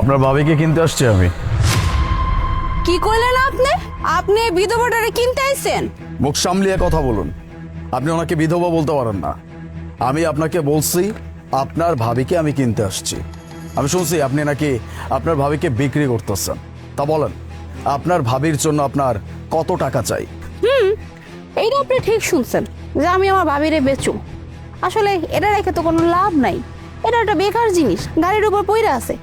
আপনার ভাবিকে কিনতে আসছি আমি। কি কইলেন আপনি? আপনি বিধবাটারে কিনতে আইছেন? মুখ সামলিয়ে কথা বলুন। আপনি ওনাকে বিধবা বলতে পারেন না। আমি আপনাকে বলছি আপনার ভাবিকে আমি কিনতে আসছি। আমি শুনছি আপনি নাকি আপনার ভাবিকে বিক্রি করতেছেন। তা বলেন, আপনার ভাবির জন্য আপনার কত টাকা চাই? এইটা আপনি ঠিক শুনছেন যে আমি আমার ভাবিরে বেচুম। আসলে এটা রেখে তো কোনো লাভ নাই, এটা একটা বেকার জিনিস, গাড়ির উপর পইরা আছে।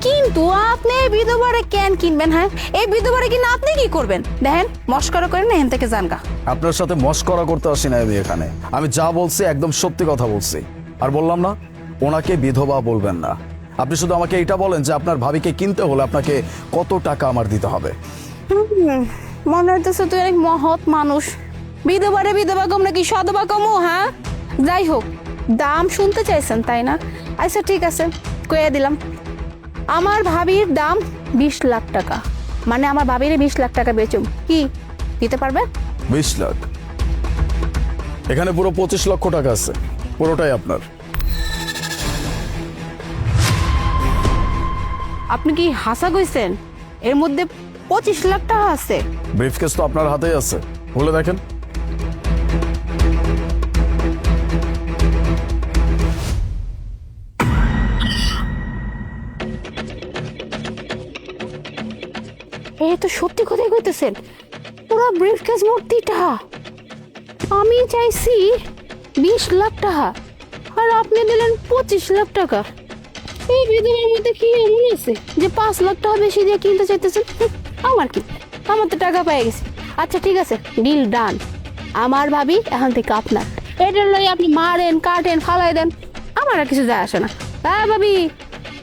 কিন্তু আপনি এই বিধবারে কেন কিনবেন? হ্যাঁ, এই বিধবারে কিনে আপনি কি করবেন? দেখেন, মস্করা করেন না, এখান থেকে জানগা। আপনার সাথে মস্করা করতে আসি না আমি এখানে। আমি যা বলছি একদম সত্যি কথা বলছি। আর বললাম না, ওনাকে বিধবা বলবেন না। আপনি শুধু আমাকে এটা বলেন যে আপনার ভাবিকে কিনতে হলে আপনাকে কত টাকা আমার দিতে হবে। মনে হইতেছে তুই অনেক মহৎ মানুষ। বিধবারে বিধবা কম নাকি সধবা কমও? হ্যাঁ, যাই হোক, দাম শুনতে চাইছেন তাই না? আচ্ছা ঠিক আছে, কয়ে দিলাম। আমার ভাবির দাম 20 লাখ টাকা। মানে আমার ভাবিরে 20 লাখ টাকা বেচুম। কি দিতে পারবে? 20 লাখ? এখানে পুরো 25 লক্ষ টাকা আছে, পুরোটাই আপনার। আপনি কি হাসা কইছেন? এর মধ্যে 25 লাখ টাকা আছে? ব্রিফকেস তো আপনার হাতেই আছে, বলে দেখেন। এই তো সত্যি কথাই কইতেছেন, পুরো ব্রিফকেস ভর্তিটা। আমি চাইছি 20 লাখ টাকা আর আপনি দিলেন 25 লাখ টাকা। এই বিধবার মধ্যে কি এমন আছে যে 5 লাখ টাকা বেশি দিয়ে কিনতে চাইতেছেন? আমার কি, আমার তো টাকা পেয়ে গেছে। আচ্ছা ঠিক আছে, ডিল ডান। আমার ভাবি এখন থেকে আপনার। এটার লই আপনি মারেন, কাটেন, ফালাই দেন, আমার আর কিছু যায় আসে না। হ্যাঁ ভাবি,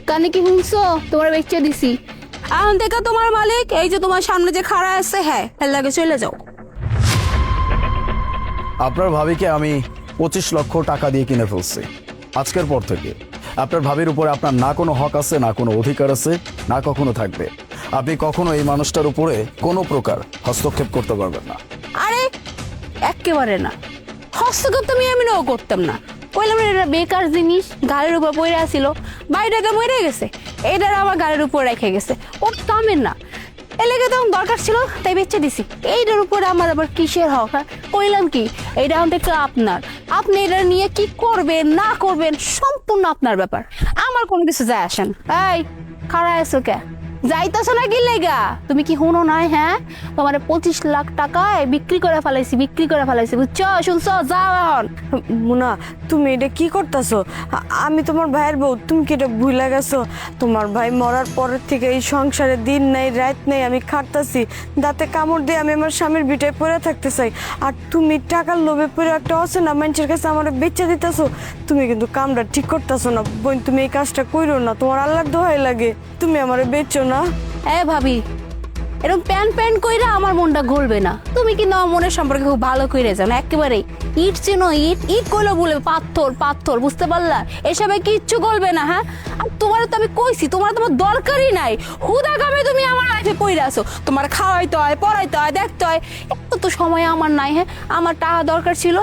কানে কি শুনছো? তোমার বেচে দিছি। এখন থেকে তোমার মালিক এই যে তোমার সামনে যে খাড়া আছে, হ্যাঁ, এর লাগে চলে যাও। আপনার ভাবিকে আমি 25 লক্ষ টাকা দিয়ে কিনে ফেলছি। আজকের পর থেকে আপনার ভাবির উপরে আপনার না কোনো হক আছে, না কোনো অধিকার আছে, না কখনো থাকবে। আপনি কখনো এই মানুষটার উপরে কোনো প্রকার হস্তক্ষেপ করতে পারবেন না। আরে একেবারে না, হস্তক্ষেপ তো আমি নাও করতাম না। কইলাম না এটা বেকার জিনিস, গাড়ির উপর পড়ে আসিল, বাইরেটা মরে গেছে, এটার আমার গাড়ির উপর রেখে গেছে, ওর কামের না। এলাকা তখন দরকার ছিল তাই বেচে দিছি। এইটার উপরে আমার আবার কিসের হক? হ্যাঁ, কইলাম কি, এইটা এখন থেকে আপনার। আপনি এটা নিয়ে কি করবেন না করবেন সম্পূর্ণ আপনার ব্যাপার, আমার কোনো কিছু যায় আসেন। এই খাড়া আছো কে? যাইতেছো না কি লেগা? তুমি কি শুনো নাই? হ্যাঁ, তোমার 25 লাখ টাকায় বিক্রি করে ফেলাইছি, বিক্রি করে ফেলাইছি, বুঝছো? শুনছো? যাও এখন। মুনা, তুমি এটা কি করতেছো? আমি তোমার ভাইয়ের বউ, তুমি কি এটা ভুলে গেছো? তোমার ভাই মরার পরের থেকে এই সংসারে দিন নাই রাত নেই আমি খাটতাছি, দাঁতে কামড় দিয়ে আমি আমার স্বামীর বিটায় পড়ে থাকতে চাই। আর তুমি টাকার লোভে পড়ে একটা অচেনা মানুষের কাছে আমার বেচে দিতেছো। তুমি কিন্তু কামটা ঠিক করতেছো না বোন, তুমি এই কাজটা কইরো না, তোমার আল্লাহর দোহাই লাগে, তুমি আমারে বেচো না। এ ভাবি, এরকম প্যান প্যান কইরা আমার মনটা গলবে না। তুমি কিন্তু আমার মনের সম্পর্কে খুব ভালো কইরে জানো, একেবারেই। ইট চেনো, ইট ইট কইলে বলে পাথর পাথর, বুঝতে পারলা? এসবে কিচ্ছু গলবে না। হ্যাঁ, আর তোমার তো আমি কইছি, তোমার তোমার দরকারই নাই। হুদা কামে তুমি আমার লাইফে পইরা আছো। তোমার খাওয়াইতে হয়, পড়াইতে হয়, দেখতে হয়, এত তো সময় আমার নাই। হ্যাঁ, আমার টাকা দরকার ছিল,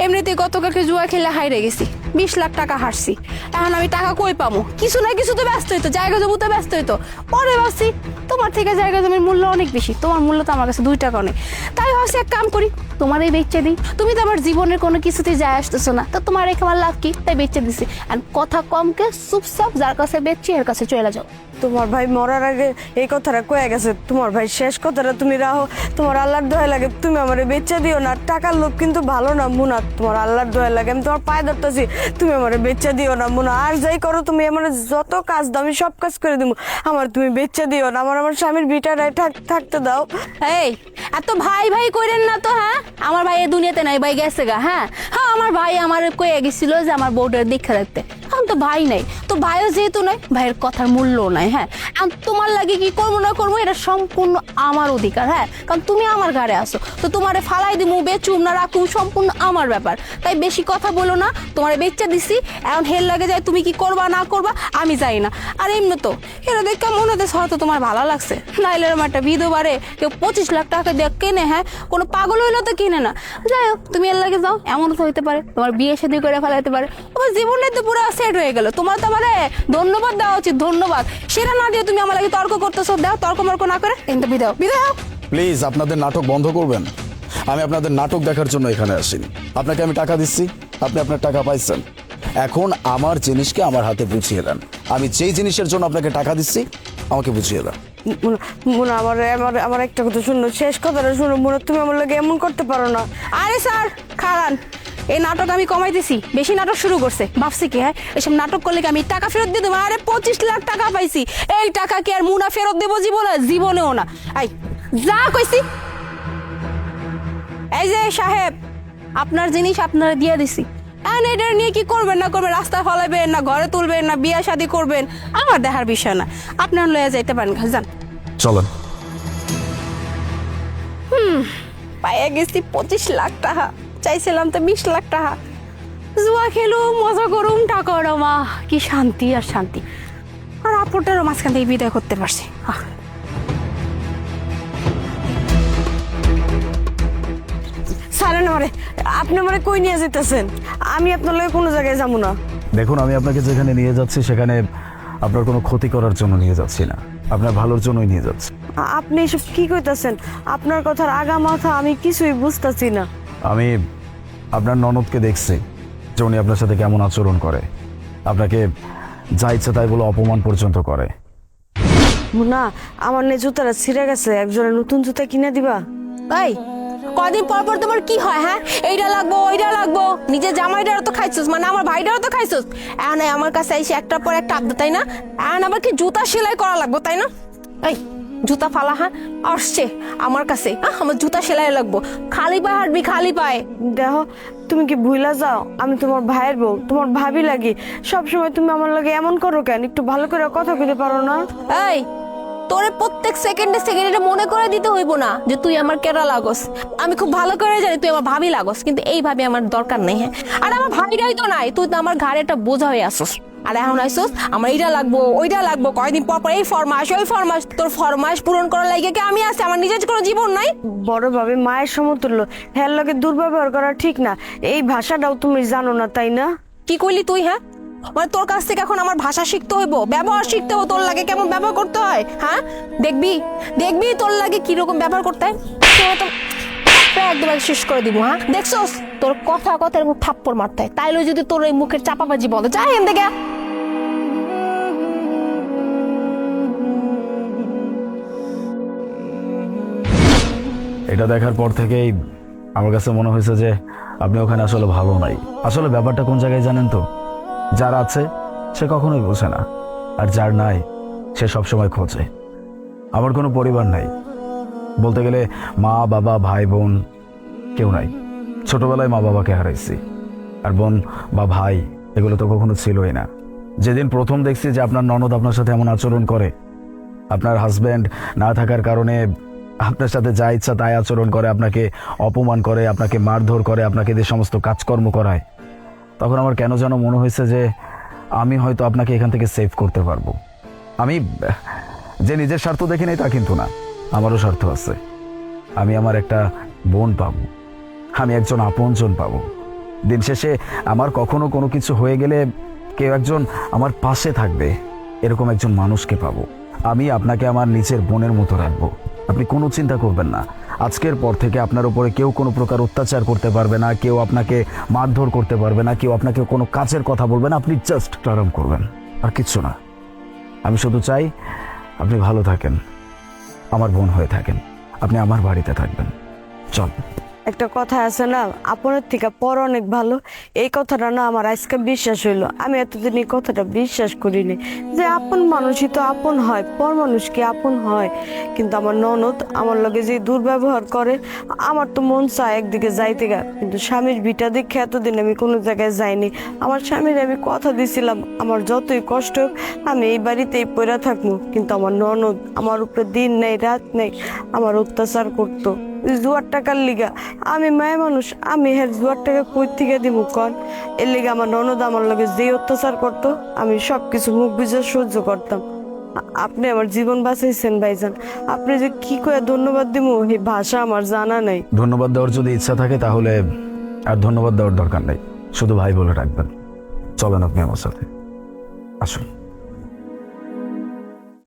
এমনিতেই গতকালকে জুয়া খেলে হাইরে গেছি, 20 লাখ টাকা হারছি। এখন আমি টাকা কই পাবো? কিছু না কিছু তো ব্যস্ত হইতো, জায়গা জমিতে ব্যস্ত হইতো। পরে ভাবছি তোমার থেকে জায়গা জমির মূল্য অনেক বেশি, তোমার মূল্য তো আমার কাছে 2 টাকা নেই। তাই ভাবছি এক কাম করি, তোমার এই বেচে দিই। তুমি তো আমার জীবনের কোনো কিছুতে যায় আসতেছো না, তো তোমার রেখে আমার লাভ কি? তাই বেচে দিছি। আর কথা কমকে চুপচাপ যার কাছে বেচছি এর কাছে চলে যাও। তোমার ভাই মরার আগে এই কথাটা কয়ে গেছে, তোমার ভাই শেষ কথাটা তুমি রাখো। তোমার আল্লাহর দোহাই লাগে, তুমি আমার বেচা দিও না। টাকার লোক কিন্তু ভালো না মুনা, তোমার আল্লাহর দোহাই লাগে, আমি তোমার পায়ে ধরতেছি, তুমি আমার বেচা দিও না মুনা। আর যাই করো তুমি, আমার যত কাজ দাও আমি সব কাজ করে দেবো, আমার তুমি বেচা দিও না। আমার আমার স্বামীর বিটারায় থাকতে দাও। এই এত ভাই ভাই করেন না তো। হ্যাঁ, আমার ভাই এই দুনিয়াতে নাই, ভাই গেছে গা। হ্যাঁ হ্যাঁ, আমার ভাই আমার কয়ে গেছিল যে আমার বউটার দেখা রাখতে। এখন তো ভাই নাই, তো ভাইও যেহেতু নাই, ভাইয়ের কথার মূল্য নাই। হ্যাঁ, এখন তোমার লাগে কি করবো না করবো এটা সম্পূর্ণ আমার অধিকার। হ্যাঁ, কারণ তুমি আমার ঘরে আসো, তো তোমারে ফালাই দিমু, বেচুম না রাখুম সম্পূর্ণ আমার ব্যাপার। তাই বেশি কথা বলো না, তোমার বেচা দিছি, এখন হেল লাগে যায় তুমি কি করবা না করবা আমি জানি না। আর এমনি তো এরা দেখে মনে হতে হয়তো তোমার ভালো লাগছে, নাইলে এরকম একটা বিধবারে কেউ 25 লাখ টাকা দিয়ে কেনে, হ্যাঁ কোনো পাগল হইলো তো কিনে না। যাই হোক তুমি এর লাগে যাও, এমন তো হইতে পারে তোমার বিয়ে শাদী করে ফেলাইতে পারে, তোমার জীবনে তো পুরো সেট হয়ে গেল। তোমার তো মানে ধন্যবাদ দেওয়া উচিত, ধন্যবাদ। সেটা না দিয়ে তুমি আমার লাগে তর্ক করতেছো, দাও তর্ক মর্ক না করে কিন্তু বিদায় বিদায়। প্লিজ আপনাদের নাটক বন্ধ করবেন। আমি আপনাদের নাটক দেখার জন্য এখানে আসিনি। আপনাকে আমি টাকা দিচ্ছি, আপনি আপনার টাকা পাইছেন, এখন আমার জিনিসকে আমার হাতে বুঝিয়ে দেন। আমি যেই জিনিসের জন্য আপনাকে টাকা দিচ্ছি আমাকে বুঝিয়ে দেন। মুনা আমার আমার আমার একটা কথা শুনো, শেষ কথাটা শুনো মুনা, তুমি আমার লাগে এমন করতে পারো না। আরে স্যার খারান, এই নাটক আমি কমাই দিছি, বেশি নাটক শুরু করছে, ভাবছি কি হ্যাঁ এসব নাটক করলে কি আমি টাকা ফেরত দিয়ে দেবো? আরে 25 লাখ টাকা পাইছি, এই টাকা কি আর মুনা ফেরত দেবো জীবনে? জীবনেও না। আই যা কইছি, এই যে সাহেব আপনার জিনিস আপনারা দিয়ে দিছি, এখন এটা নিয়ে কি করবেন না করবেন, রাস্তায় ফলাইবেন না ঘরে তুলবেন না বিয়ে শাদী করবেন আমার দেখার বিষয় না, আপনার লয়ে যাইতে পারেন, যান। চলেন। পাইয়া গেছি 25 লাখ টাকা, চাইছিলাম তো 20 লাখ টাকা। জুয়া খেলুম, মজা করুম, টাকা ওরমা, কি শান্তি আর শান্তি। আর আপুটারও মাঝখান থেকে বিদায় করতে পারছি। সারেন আমারে, আপনি আমারে কই নিয়ে যেতেছেন? আমি আপনার লগে কোনো জায়গায় যাবো না। দেখুন, আমি আপনাকে যেখানে নিয়ে যাচ্ছি সেখানে আপনার কোনো ক্ষতি করার জন্য নিয়ে যাচ্ছি না, আপনার ভালোর জন্যই নিয়ে যাচ্ছি। আপনি এসব কি কইতাছেন? আপনার কথার আগা মাথা আমি কিছুই বুঝতাছি না। আমি আপনার ননদকে দেখছি যে উনি আপনার সাথে কেমন আচরণ করে, আপনাকে যা ইচ্ছা তাই বলে অপমান পর্যন্ত করে। মুনা, আমার নে জুতাটা ছিঁড়ে গেছে, একজনের নতুন জুতা কিনে দিবা? তাই কদিন পর পর তোমার কি হয়? হ্যাঁ এইটা লাগবো ওইটা লাগবো, নিজের জামাইটারও তো খাইছস, মানে আমার ভাইটারও তো খাইছস, এখন আমার কাছে এসে একটার পর একটা আবদা, তাই না? এখন আবার কি জুতা সেলাই করা লাগবো, তাই না? এই জুতা ফালা, হ্যাঁ আসছে আমার কাছে, হ্যাঁ আমার জুতা সেলাই লাগবো, খালি পায়ে হাঁটবি খালি পায়ে। দেখো, তুমি কি ভুলা যাও আমি তোমার ভাইয়ের বউ, তোমার ভাবি লাগি, সবসময় তুমি আমার লাগে এমন করো কেন? একটু ভালো করে কথা কইতে পারো না? এই তোরে প্রত্যেক সেকেন্ডে সেকেন্ডে মনে করে দিতে হইব না যে তুই আমার কেরা লাগস। আমি খুব ভালো করে জানি তুই আমার ভাবি লাগস, কিন্তু এই ভাবি আমার দরকার নেই। হ্যাঁ আর আমার ভাবিরাই তো নাই, তুই তো আমার ঘাড়ে একটা বোঝা হয়ে আসস। আর এখন আইসস আমার এইটা লাগবো ওইটা লাগবো, কয়দিন পর পর এই ফরমাস ওই ফরমাস, তোর ফরমাস পূরণ করার লাগে কি আমি আছি? আমার নিজের কোনো জীবন নাই? বড় ভাবে মায়ের সমতুল্য, হ্যার লগে দুর্ব্যবহার করা ঠিক না, এই ভাষাটাও তুমি জানো না তাই না? কি কইলি তুই? হ্যাঁ মানে তোর কাছ থেকে এখন আমার ভাষা শিখতে হইব, ব্যবহার শিখতে হইব, তোর লাগে কেমন ব্যবহার করতে হয়। হ্যাঁ দেখবি দেখবি তোর লাগে কিরকম ব্যবহার করতে হয়, তোর তো একদম শেষ করে দিব। হ্যাঁ দেখছস তোর কথা কথার মুখ থাপ্পড় মারতে হয়, তাইলে যদি তোর এই মুখের চাপাবাজি বন্ধ, যাই এখান থেকে। এটা দেখার পর থেকেই আমার কাছে মনে হয়েছে যে আপনি ওখানে আসলে ভালো নাই। আসলে ব্যাপারটা কোন জায়গায় জানেন তো, যার আছে সে কখনোই বোঝে না, আর যার নাই সে সবসময় খোঁজে। আমার কোনো পরিবার নাই, বলতে গেলে মা বাবা ভাই বোন কেউ নাই। ছোটবেলায় মা বাবাকে হারাইছি, আর বোন বা ভাই এগুলো তো কখনো ছিলই না। যেদিন প্রথম দেখছি যে আপনার ননদ আপনার সাথে এমন আচরণ করে, আপনার হাজব্যান্ড না থাকার কারণে আপনার সাথে যা ইচ্ছা তাই আচরণ করে, আপনাকে অপমান করে, আপনাকে মারধর করে, আপনাকে যে সমস্ত কাজকর্ম করায়, তখন আমার কেন যেন মনে হয়েছে যে আমি হয়তো আপনাকে এখান থেকে সেভ করতে পারবো। আমি যে নিজের স্বার্থ দেখি নাই তা কিন্তু না, আমারও স্বার্থ আছে। আমি আমার একটা বোন পাবো, আমি একজন আপনজন পাবো। দিন শেষে আমার কখনো কোনো কিছু হয়ে গেলে কেউ একজন আমার পাশে থাকবে, এরকম একজন মানুষকে পাবো। আমি আপনাকে আমার নিচের বোনের মতো রাখবো, আপনি কোনো চিন্তা করবেন না। আজকের পর থেকে আপনার উপরে কেউ কোনো প্রকার অত্যাচার করতে পারবে না, কেউ আপনাকে মারধর করতে পারবে না, কেউ আপনাকে কোনো কাজের কথা বলবে না। আপনি জাস্ট আরাম করবেন, আর কিচ্ছু না। আমি শুধু চাই আপনি ভালো থাকেন, আমার বোন হয়ে থাকেন, আপনি আমার বাড়িতে থাকবেন। চল। একটা কথা আছে না, আপনের থেকে পর অনেক ভালো, এই কথাটা না আমার আজকে বিশ্বাস হইলো। আমি এতদিন এই কথাটা বিশ্বাস করিনি যে আপন মানুষই তো আপন হয়, পর মানুষ কি আপন হয়? কিন্তু আমার ননদ আমার লগে যে দুর্ব্যবহার করে, আমার তো মন চায় একদিকে যাইতে গা, কিন্তু স্বামীর ভিটা দেখে এতদিন আমি কোনো জায়গায় যাইনি। আমার স্বামীর আমি কথা দিছিলাম আমার যতই কষ্ট হোক আমি এই বাড়িতেই পড়ে থাকবো, কিন্তু আমার ননদ আমার উপরে দিন নেই রাত নেই আমার অত্যাচার করতো। জুয়ার টাকার লিগা। আমি মায়া মানুষ, আমি হ্যাঁ জুয়ার টাকা কই থেকে দিব কন? এর লিগা আমার ননদ আমার লগে যে অত্যাচার করতো আমি সবকিছু মুখ বুঝে সহ্য করতাম। আপনি আমার জীবন বাঁচাইছেন ভাইজান। আপনি যে কি করে ধন্যবাদ দিব এই ভাষা আমার জানা নাই। ধন্যবাদ দেওয়ার যদি ইচ্ছা থাকে তাহলে আর ধন্যবাদ দেওয়ার দরকার নেই, শুধু ভাই বলে রাখবেন। চলেন আপনি আমার সাথে, আসুন।